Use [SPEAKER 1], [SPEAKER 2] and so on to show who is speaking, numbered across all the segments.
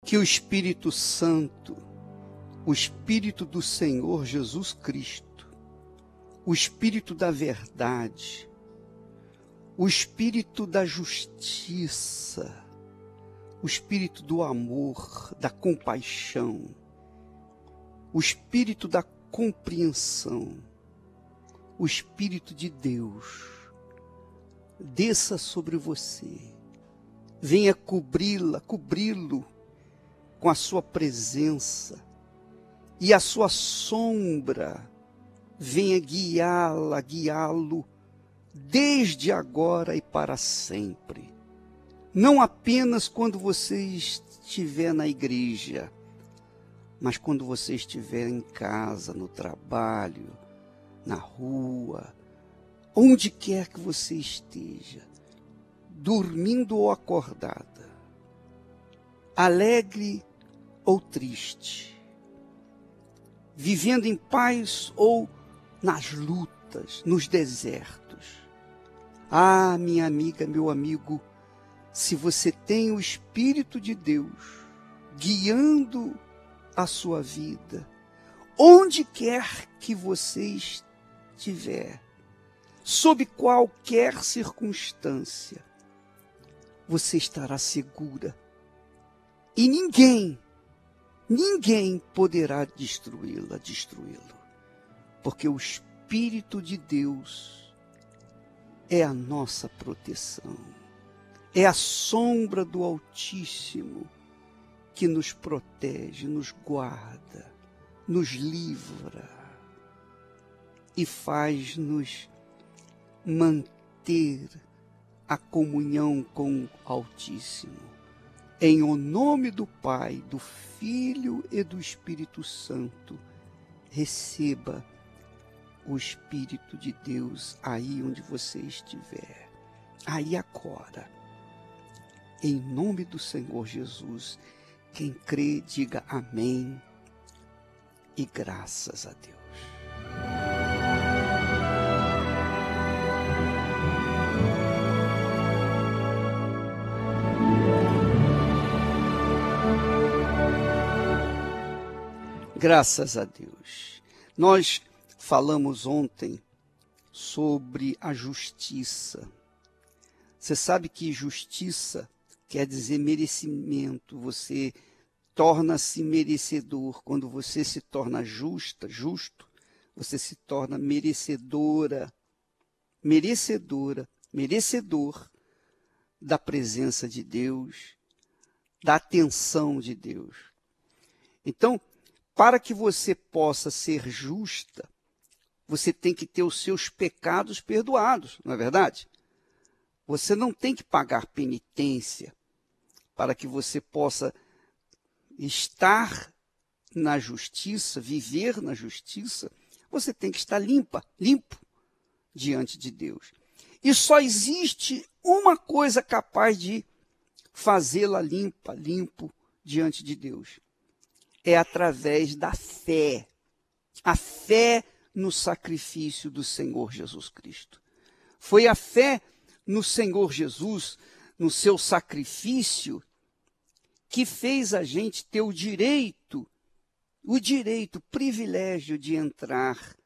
[SPEAKER 1] Que o Espírito Santo, o Espírito do Senhor Jesus Cristo, o Espírito da verdade, o Espírito da justiça, o Espírito do amor, da compaixão, o Espírito da compreensão, o Espírito de Deus, desça sobre você, venha cobri-lo com a sua presença, e a sua sombra venha guiá-lo desde agora e para sempre. Não apenas quando você estiver na igreja, mas quando você estiver em casa, no trabalho, na rua, onde quer que você esteja, dormindo ou acordada, alegre ou triste, vivendo em paz ou nas lutas, nos desertos. Ah, minha amiga, meu amigo, se você tem o Espírito de Deus guiando a sua vida, onde quer que você estiver, sob qualquer circunstância, você estará segura. E ninguém poderá destruí-lo, porque o Espírito de Deus é a nossa proteção, é a sombra do Altíssimo que nos protege, nos guarda, nos livra e faz-nos manter a comunhão com o Altíssimo. Em o nome do Pai, do Filho e do Espírito Santo, receba o Espírito de Deus aí onde você estiver. Aí agora, em nome do Senhor Jesus, quem crê, diga amém e graças a Deus. Graças a Deus. Nós falamos ontem sobre a justiça. Você sabe que justiça quer dizer merecimento. Você torna-se merecedor. Quando você se torna justo, você se torna merecedor da presença de Deus, da atenção de Deus. Então, para que você possa ser justa, você tem que ter os seus pecados perdoados, não é verdade? Você não tem que pagar penitência para que você possa estar na justiça, viver na justiça. Você tem que estar limpo diante de Deus. E só existe uma coisa capaz de fazê-la limpo diante de Deus. É através da fé. A fé no sacrifício do Senhor Jesus Cristo. Foi a fé no Senhor Jesus, no seu sacrifício, que fez a gente ter o privilégio de entrar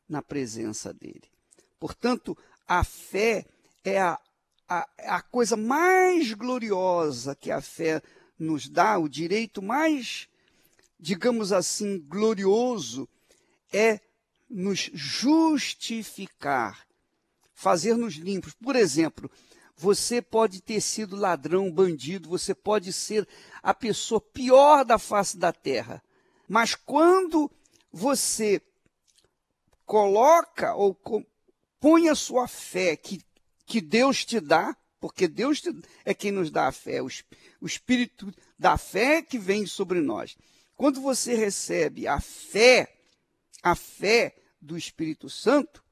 [SPEAKER 1] na presença dele. Portanto, a fé é a coisa mais gloriosa que a fé nos dá, o direito mais, digamos assim, glorioso, é nos justificar, fazer-nos limpos. Por exemplo, você pode ter sido ladrão, bandido, você pode ser a pessoa pior da face da terra, mas quando você coloca ou põe a sua fé que Deus te dá, porque Deus é quem nos dá a fé, o Espírito da fé que vem sobre nós. Quando você recebe a fé do Espírito Santo,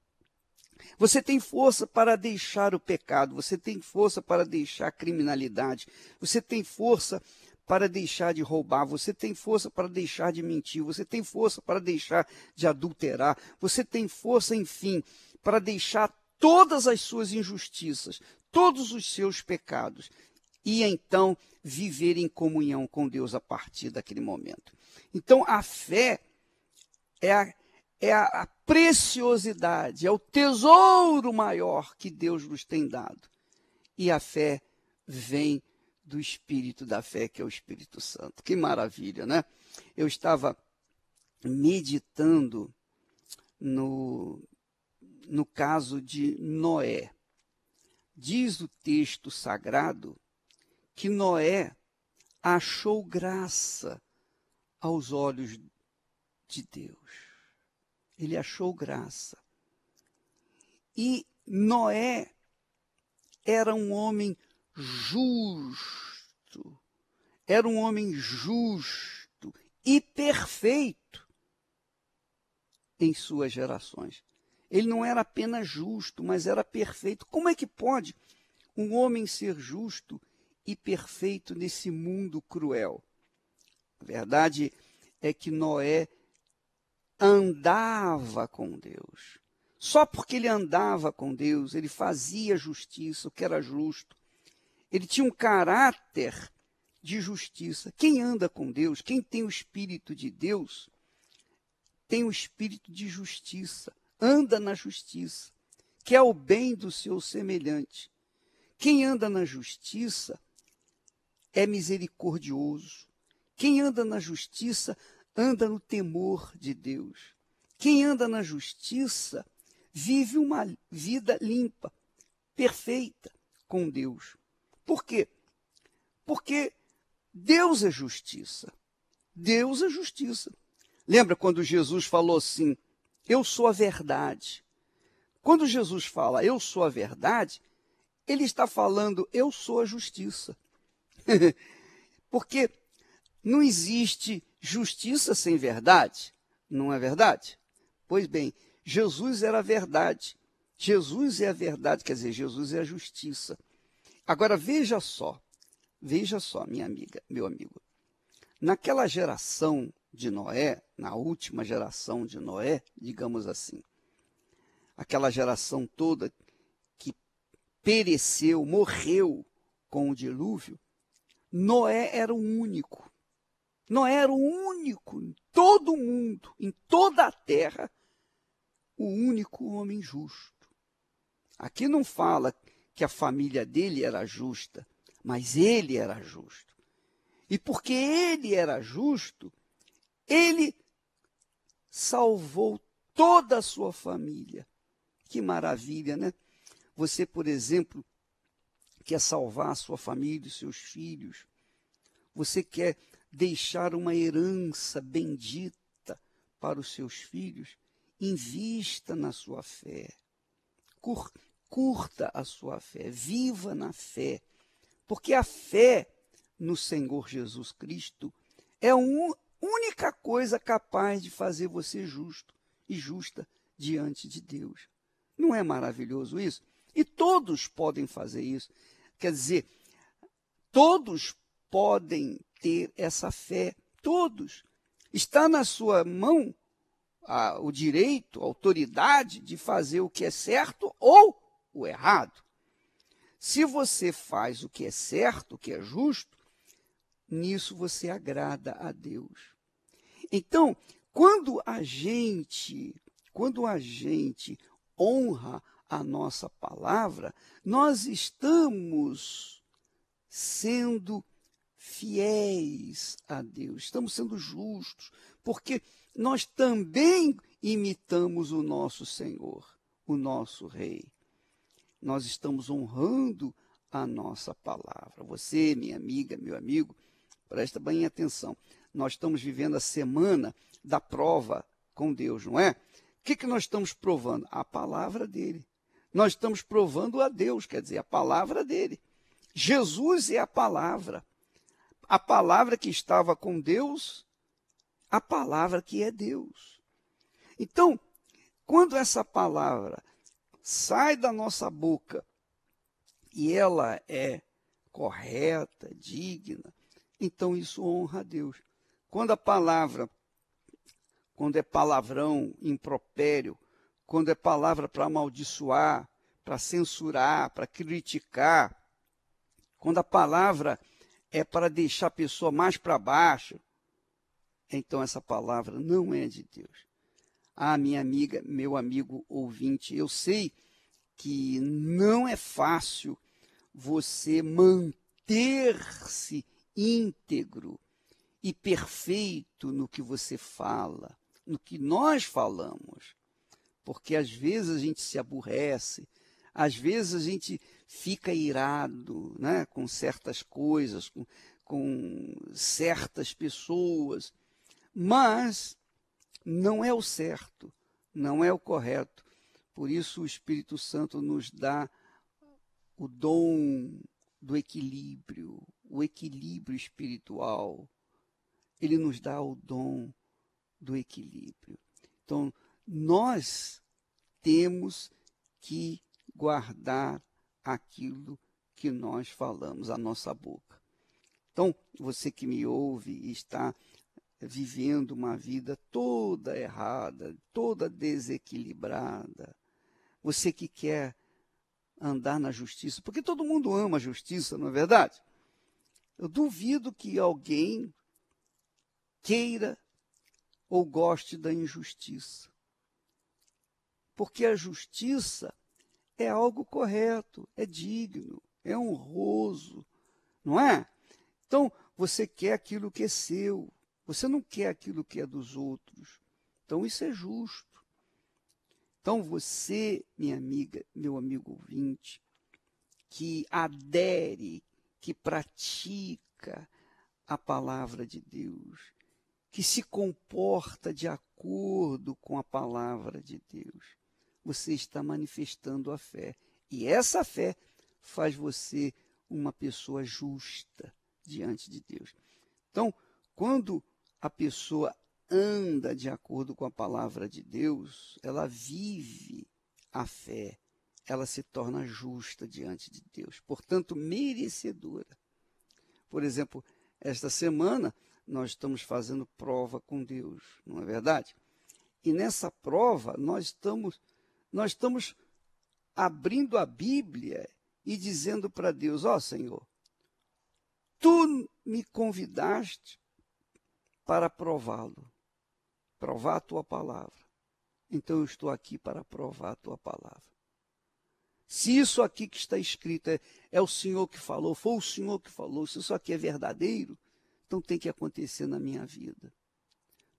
[SPEAKER 1] você tem força para deixar o pecado, você tem força para deixar a criminalidade, você tem força para deixar de roubar, você tem força para deixar de mentir, você tem força para deixar de adulterar, você tem força, enfim, para deixar todas as suas injustiças, todos os seus pecados. e então viver em comunhão com Deus a partir daquele momento. Então, a fé é a preciosidade, é o tesouro maior que Deus nos tem dado. E a fé vem do Espírito da fé, que é o Espírito Santo. Que maravilha, né? Eu estava meditando no caso de Noé. Diz o texto sagrado que Noé achou graça aos olhos de Deus. Ele achou graça. E Noé era um homem justo. Era um homem justo e perfeito em suas gerações. Ele não era apenas justo, mas era perfeito. Como é que pode um homem ser justo e perfeito nesse mundo cruel? A verdade é que Noé andava com Deus. Só porque ele andava com Deus, ele fazia justiça, o que era justo. Ele tinha um caráter de justiça. Quem anda com Deus, quem tem o Espírito de Deus, tem o espírito de justiça, anda na justiça, quer o bem do seu semelhante. Quem anda na justiça é misericordioso. Quem anda na justiça anda no temor de Deus. Quem anda na justiça vive uma vida limpa, perfeita com Deus. Por quê? Porque Deus é justiça. Deus é justiça. Lembra quando Jesus falou assim, eu sou a verdade. Quando Jesus fala, eu sou a verdade, ele está falando, eu sou a justiça. Porque não existe justiça sem verdade, não é verdade? Pois bem, Jesus era a verdade. Jesus é a verdade, quer dizer, Jesus é a justiça. Agora, veja só, minha amiga, meu amigo. Naquela geração de Noé, na última geração de Noé, digamos assim, aquela geração toda que pereceu, morreu com o dilúvio, Noé era o único. Noé era o único em todo o mundo, em toda a terra, o único homem justo. Aqui não fala que a família dele era justa, mas ele era justo. E porque ele era justo, ele salvou toda a sua família. Que maravilha, né? Você, por exemplo, quer salvar a sua família, os seus filhos. Você quer deixar uma herança bendita para os seus filhos. Invista na sua fé. Curta a sua fé. Viva na fé. Porque a fé no Senhor Jesus Cristo é a única coisa capaz de fazer você justo e justa diante de Deus. Não é maravilhoso isso? E todos podem fazer isso. Quer dizer, todos podem ter essa fé. Todos. Está na sua mão o direito, a autoridade de fazer o que é certo ou o errado. Se você faz o que é certo, o que é justo, nisso você agrada a Deus. Então, quando a gente honra a nossa palavra, nós estamos sendo fiéis a Deus, estamos sendo justos, porque nós também imitamos o nosso Senhor, o nosso Rei. Nós estamos honrando a nossa palavra. Você, minha amiga, meu amigo, presta bem atenção. Nós estamos vivendo a semana da prova com Deus, não é? O que nós estamos provando? A palavra dele. Nós estamos provando a Deus, quer dizer, a palavra dele. Jesus é a palavra que estava com Deus, a palavra que é Deus. Então, quando essa palavra sai da nossa boca e ela é correta, digna, então isso honra a Deus. Quando é palavrão, impropério, quando é palavra para amaldiçoar, para censurar, para criticar, Quando a palavra é para deixar a pessoa mais para baixo, então essa palavra não é de Deus. Ah, minha amiga, meu amigo ouvinte, eu sei que não é fácil você manter-se íntegro e perfeito no que você fala, no que nós falamos, porque às vezes a gente se aborrece, às vezes a gente fica irado, né, com certas coisas, com certas pessoas, mas não é o certo, não é o correto. Por isso o Espírito Santo nos dá o dom do equilíbrio, o equilíbrio espiritual. Ele nos dá o dom do equilíbrio. Então, nós temos que guardar aquilo que nós falamos, a nossa boca. Então, você que me ouve e está vivendo uma vida toda errada, toda desequilibrada, você que quer andar na justiça, porque todo mundo ama a justiça, não é verdade? Eu duvido que alguém queira ou goste da injustiça. Porque a justiça é algo correto, é digno, é honroso, não é? Então, você quer aquilo que é seu, você não quer aquilo que é dos outros. Então, isso é justo. Então, você, minha amiga, meu amigo ouvinte, que adere, que pratica a palavra de Deus, que se comporta de acordo com a palavra de Deus, você está manifestando a fé. E essa fé faz você uma pessoa justa diante de Deus. Então, quando a pessoa anda de acordo com a palavra de Deus, ela vive a fé, ela se torna justa diante de Deus, portanto, merecedora. Por exemplo, esta semana nós estamos fazendo prova com Deus, não é verdade? E nessa prova nós estamos abrindo a Bíblia e dizendo para Deus: ó Senhor, tu me convidaste para prová-lo, provar a tua palavra. Então eu estou aqui para provar a tua palavra. Se isso aqui que está escrito é o Senhor que falou, foi o Senhor que falou, se isso aqui é verdadeiro, então tem que acontecer na minha vida.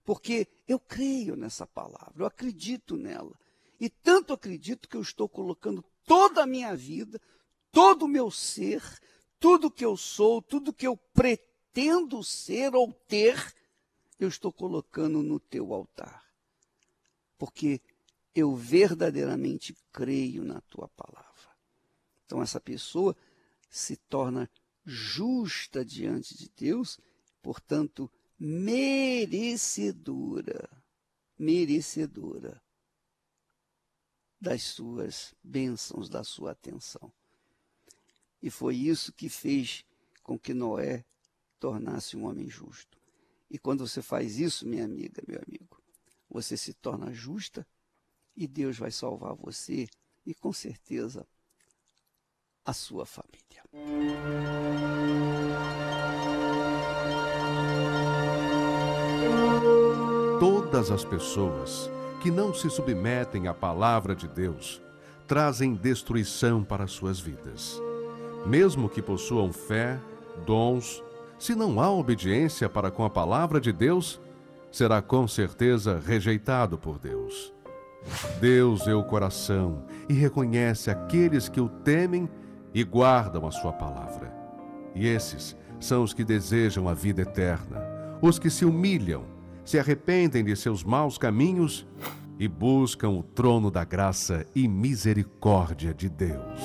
[SPEAKER 1] Porque eu creio nessa palavra, eu acredito nela. E tanto acredito que eu estou colocando toda a minha vida, todo o meu ser, tudo que eu sou, tudo que eu pretendo ser ou ter, eu estou colocando no teu altar. Porque eu verdadeiramente creio na tua palavra. Então essa pessoa se torna justa diante de Deus, portanto, merecedora das suas bênçãos, da sua atenção. E foi isso que fez com que Noé tornasse um homem justo. E quando você faz isso, minha amiga, meu amigo, você se torna justa e Deus vai salvar você e, com certeza, a sua família.
[SPEAKER 2] Todas as pessoas que não se submetem à palavra de Deus trazem destruição para suas vidas. Mesmo que possuam fé, dons, se não há obediência para com a palavra de Deus, será com certeza rejeitado por Deus. Deus vê o coração e reconhece aqueles que o temem e guardam a sua palavra. E esses são os que desejam a vida eterna, os que se humilham, se arrependem de seus maus caminhos e buscam o trono da graça e misericórdia de Deus.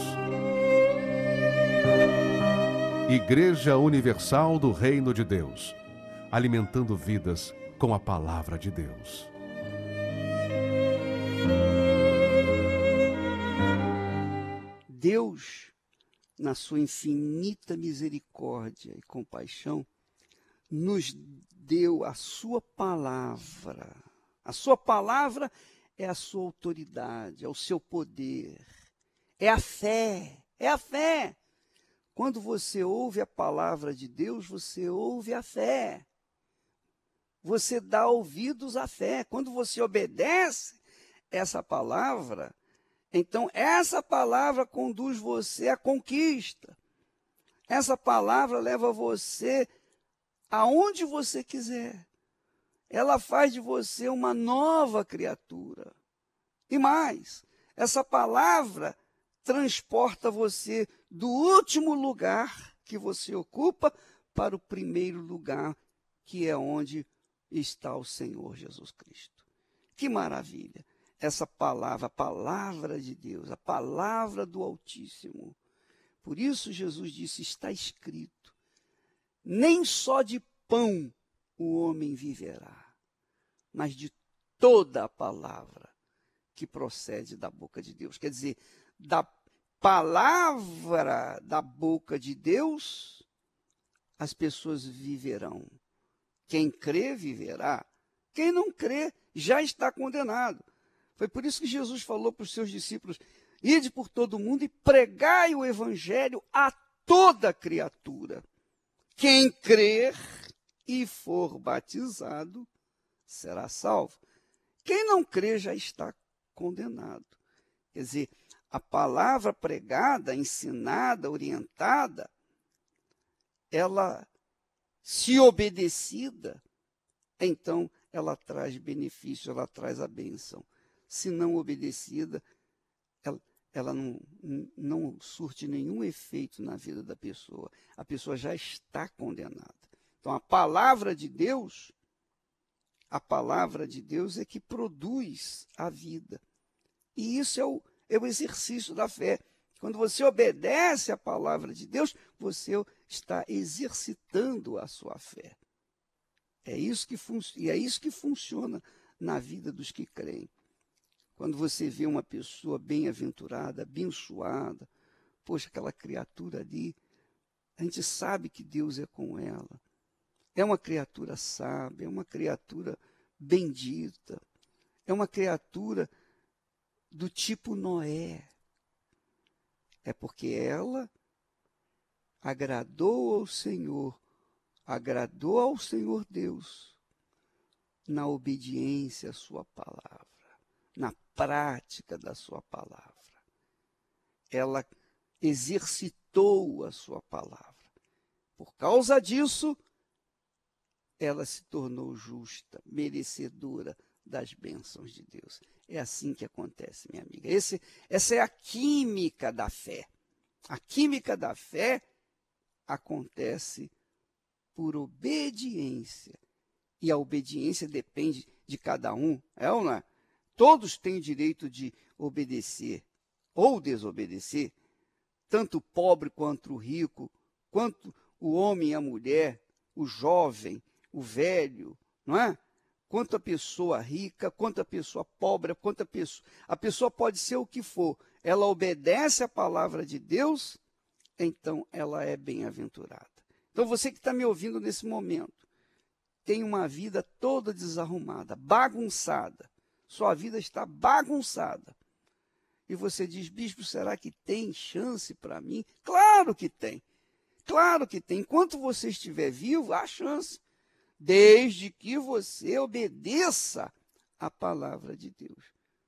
[SPEAKER 2] Igreja Universal do Reino de Deus, alimentando vidas com a palavra de Deus.
[SPEAKER 1] Deus, na sua infinita misericórdia e compaixão, nos deu a sua palavra. A sua palavra é a sua autoridade, é o seu poder, é a fé, é a fé. Quando você ouve a palavra de Deus, você ouve a fé. Você dá ouvidos à fé. Quando você obedece essa palavra, então essa palavra conduz você à conquista. Essa palavra leva você aonde você quiser. Ela faz de você uma nova criatura. E mais, essa palavra transporta você do último lugar que você ocupa para o primeiro lugar, que é onde está o Senhor Jesus Cristo. Que maravilha! Essa palavra, a palavra de Deus, a palavra do Altíssimo. Por isso Jesus disse, está escrito, nem só de pão o homem viverá, mas de toda a palavra que procede da boca de Deus. Quer dizer, da palavra da boca de Deus, as pessoas viverão. Quem crê, viverá. Quem não crê, já está condenado. Foi por isso que Jesus falou para os seus discípulos, ide por todo o mundo e pregai o evangelho a toda criatura. Quem crer e for batizado, será salvo. Quem não crê já está condenado. Quer dizer, a palavra pregada, ensinada, orientada, ela, se obedecida, então ela traz benefício, ela traz a bênção. Se não obedecida, ela não surte nenhum efeito na vida da pessoa. A pessoa já está condenada. Então, a palavra de Deus é que produz a vida. E isso é o exercício da fé. Quando você obedece à palavra de Deus, você está exercitando a sua fé. É isso que funciona na vida dos que creem. Quando você vê uma pessoa bem-aventurada, abençoada, poxa, aquela criatura ali, a gente sabe que Deus é com ela. É uma criatura sábia, é uma criatura bendita, é uma criatura do tipo Noé. É porque ela agradou ao Senhor Deus na obediência à sua palavra, na prática da sua palavra. Ela exercitou a sua palavra. Por causa disso, ela se tornou justa, merecedora das bênçãos de Deus. É assim que acontece, minha amiga. Essa é a química da fé. A química da fé acontece por obediência. E a obediência depende de cada um, é ou não é? Todos têm o direito de obedecer ou desobedecer, tanto o pobre quanto o rico, quanto o homem e a mulher, o jovem, o velho, não é? Quanto a pessoa rica, quanto a pessoa pobre, quanto a pessoa pode ser o que for, ela obedece à palavra de Deus, então ela é bem-aventurada. Então você que está me ouvindo nesse momento, tem uma vida toda desarrumada, bagunçada, sua vida está bagunçada. E você diz, bispo, será que tem chance para mim? Claro que tem. Claro que tem. Enquanto você estiver vivo, há chance. Desde que você obedeça a palavra de Deus.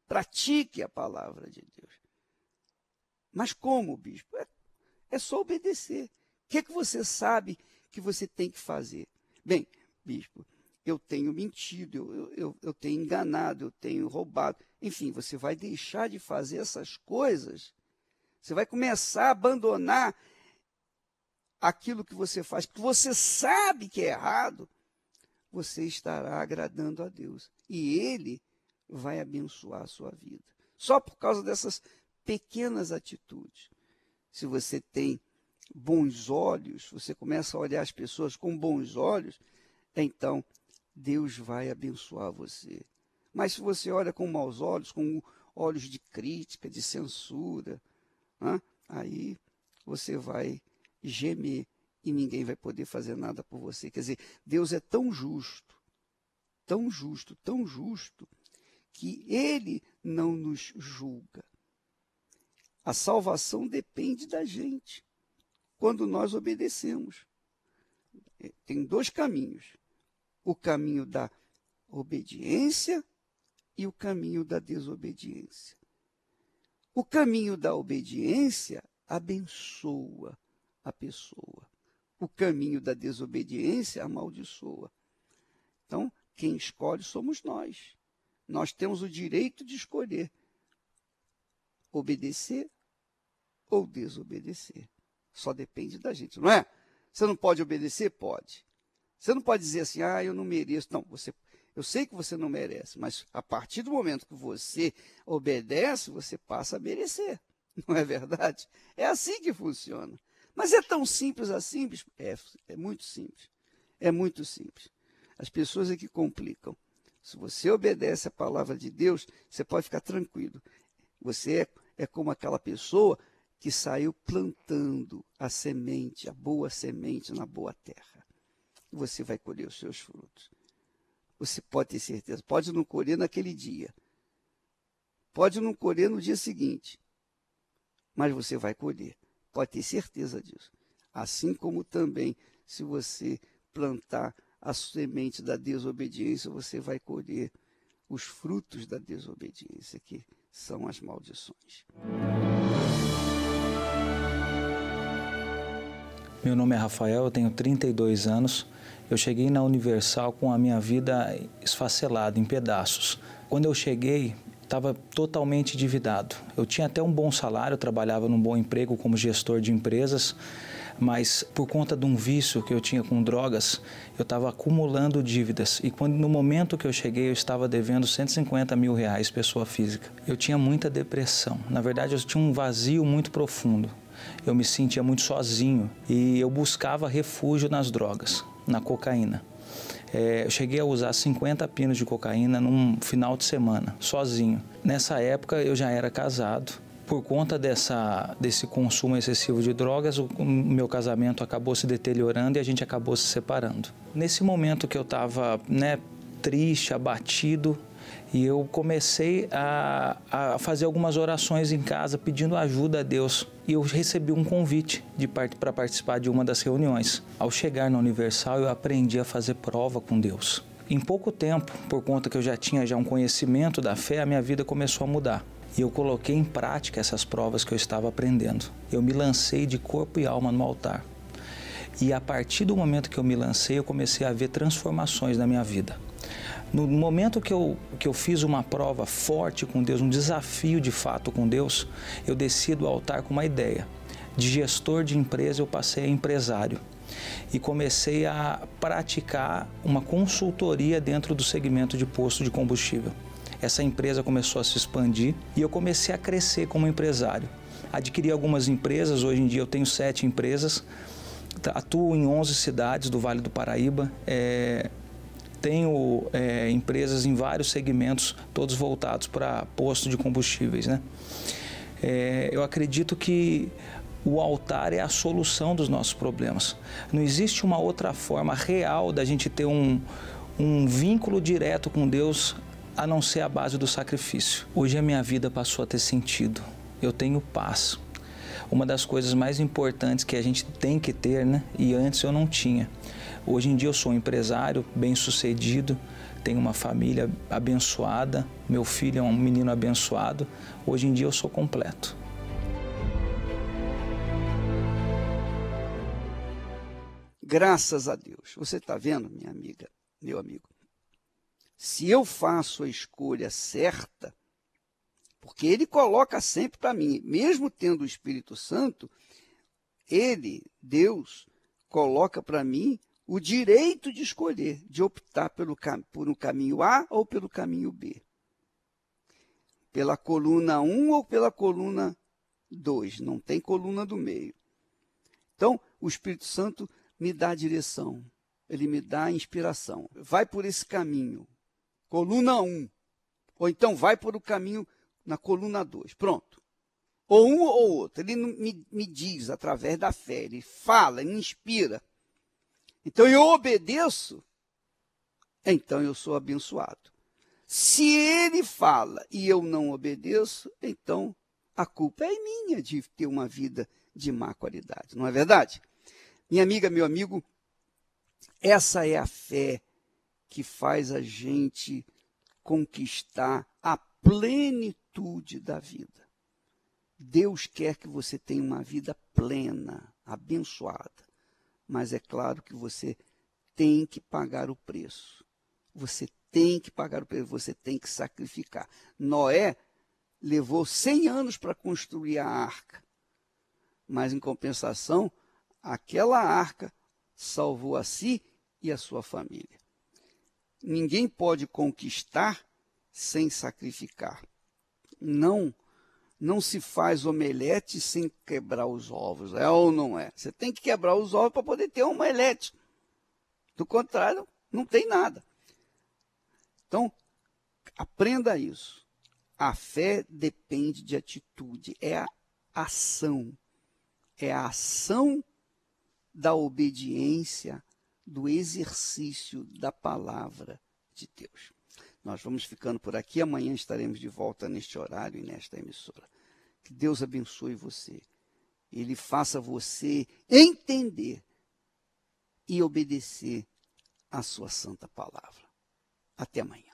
[SPEAKER 1] Pratique a palavra de Deus. Mas como, bispo? É só obedecer. O que você sabe que você tem que fazer? Bem, bispo, eu tenho mentido, eu tenho enganado, eu tenho roubado. Enfim, você vai deixar de fazer essas coisas. Você vai começar a abandonar aquilo que você faz, porque você sabe que é errado. Você estará agradando a Deus. E Ele vai abençoar a sua vida. Só por causa dessas pequenas atitudes. Se você tem bons olhos, você começa a olhar as pessoas com bons olhos, então Deus vai abençoar você. Mas se você olha com maus olhos, com olhos de crítica, de censura, aí você vai gemer e ninguém vai poder fazer nada por você. Quer dizer, Deus é tão justo, tão justo, tão justo, que Ele não nos julga. A salvação depende da gente. quando nós obedecemos. Tem dois caminhos: o caminho da obediência e o caminho da desobediência. O caminho da obediência abençoa a pessoa. O caminho da desobediência amaldiçoa. Então, quem escolhe somos nós. Nós temos o direito de escolher obedecer ou desobedecer. Só depende da gente, não é? Você não pode obedecer? Pode. Você não pode dizer assim, eu não mereço. Não, eu sei que você não merece, mas a partir do momento que você obedece, você passa a merecer. Não é verdade? É assim que funciona. Mas é tão simples assim? É muito simples. É muito simples. As pessoas é que complicam. Se você obedece a palavra de Deus, você pode ficar tranquilo. Você é como aquela pessoa que saiu plantando a semente, a boa semente na boa terra. E você vai colher os seus frutos. Você pode ter certeza. Pode não colher naquele dia. Pode não colher no dia seguinte. Mas você vai colher. Pode ter certeza disso. Assim como também, se você plantar a semente da desobediência, você vai colher os frutos da desobediência, que são as maldições.
[SPEAKER 3] Meu nome é Rafael, eu tenho 32 anos. Eu cheguei na Universal com a minha vida esfacelada, em pedaços. Quando eu cheguei, estava totalmente endividado. Eu tinha até um bom salário, eu trabalhava num bom emprego como gestor de empresas, mas por conta de um vício que eu tinha com drogas, eu estava acumulando dívidas. E no momento que eu cheguei, eu estava devendo R$150 mil, pessoa física. Eu tinha muita depressão. Na verdade, eu tinha um vazio muito profundo. Eu me sentia muito sozinho e eu buscava refúgio nas drogas, na cocaína. Eu cheguei a usar 50 pinos de cocaína num final de semana, sozinho. Nessa época eu já era casado. Por conta desse consumo excessivo de drogas, o meu casamento acabou se deteriorando e a gente acabou se separando. Nesse momento que eu estava triste, abatido, e eu comecei a fazer algumas orações em casa pedindo ajuda a Deus. E eu recebi um convite para participar de uma das reuniões. Ao chegar na Universal, eu aprendi a fazer prova com Deus. Em pouco tempo, por conta que eu já tinha um conhecimento da fé, a minha vida começou a mudar. E eu coloquei em prática essas provas que eu estava aprendendo. Eu me lancei de corpo e alma no altar. E a partir do momento que eu me lancei, eu comecei a ver transformações na minha vida. No momento que eu fiz uma prova forte com Deus, um desafio de fato com Deus, eu desci do altar com uma ideia. De gestor de empresa, eu passei a empresário. E comecei a praticar uma consultoria dentro do segmento de posto de combustível. Essa empresa começou a se expandir e eu comecei a crescer como empresário. Adquiri algumas empresas, hoje em dia eu tenho 7 empresas, atuo em 11 cidades do Vale do Paraíba, tenho empresas em vários segmentos, todos voltados para posto de combustíveis, eu acredito que o altar é a solução dos nossos problemas. Não existe uma outra forma real da gente ter um vínculo direto com Deus, a não ser a base do sacrifício. Hoje a minha vida passou a ter sentido. Eu tenho paz. Uma das coisas mais importantes que a gente tem que ter, e antes eu não tinha. Hoje em dia eu sou um empresário bem-sucedido, tenho uma família abençoada, meu filho é um menino abençoado. Hoje em dia eu sou completo.
[SPEAKER 1] Graças a Deus. Você está vendo, minha amiga, meu amigo? Se eu faço a escolha certa, porque Ele coloca sempre para mim, mesmo tendo o Espírito Santo, Ele, Deus, coloca para mim o direito de escolher, de optar por um caminho A ou pelo caminho B. Pela coluna 1 ou pela coluna 2, não tem coluna do meio. Então, o Espírito Santo me dá a direção, ele me dá a inspiração. Vai por esse caminho, coluna 1, ou então vai por o caminho na coluna 2, pronto. Ou um ou outro, ele me diz através da fé, ele fala, ele inspira. Então eu obedeço, então eu sou abençoado. Se ele fala e eu não obedeço, então a culpa é minha de ter uma vida de má qualidade. Não é verdade? Minha amiga, meu amigo, essa é a fé que faz a gente conquistar a plenitude da vida. Deus quer que você tenha uma vida plena, abençoada. Mas é claro que você tem que pagar o preço. Você tem que pagar o preço, você tem que sacrificar. Noé levou 100 anos para construir a arca. Mas, em compensação, aquela arca salvou a si e a sua família. Ninguém pode conquistar sem sacrificar. Não se faz omelete sem quebrar os ovos, é ou não é? Você tem que quebrar os ovos para poder ter um omelete. Do contrário, não tem nada. Então, aprenda isso. A fé depende de atitude, é a ação. É a ação da obediência, do exercício da palavra de Deus. Nós vamos ficando por aqui, amanhã estaremos de volta neste horário e nesta emissora. Que Deus abençoe você. Ele faça você entender e obedecer a sua santa palavra. Até amanhã.